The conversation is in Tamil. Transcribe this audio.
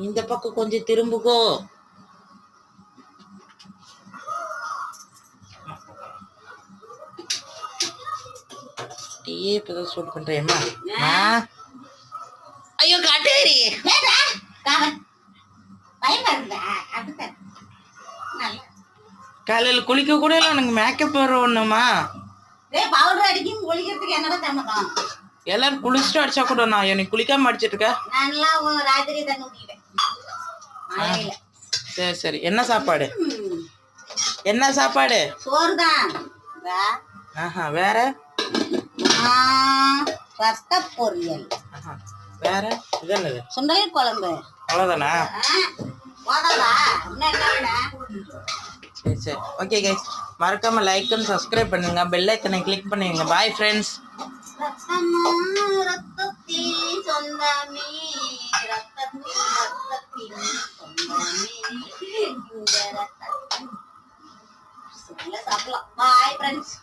இந்த பக்கம் கொஞ்சம் திரும்புகோ. டீயே இப்பதான் சூட் பண்றேம்மா. ஐயோ காட்டேரி காலையில் குளிக்க கூட இல்லை. எனக்கு மேக்கப் வரணுமா? பவுடர் அடிக்கும் குளிக்கிறதுக்கு என்னடா சம்மதம்? எல்லாரும் குளிச்சுட்டு அடிச்சா கூட நான் எனக்கு குளிக்காம அடிச்சிட்டு இருக்க. ராத்திரி தண்ணி ஊத்திட்டேன். சரி சரி. என்ன சாப்பாடு? என்ன சாப்பாடு? சோறு தான். வேற ரத்த பொரியல். வேற இது என்னது? சுண்டல் குழம்பு. அவ்வளோதானா? சரி சரி. ஓகே கைஸ், மறக்காம லைக் அண்ட் சப்ஸ்கிரைப் பண்ணுங்க, பெல் ஐக்கனை கிளிக் பண்ணுங்க. Bye friends. Bye friends.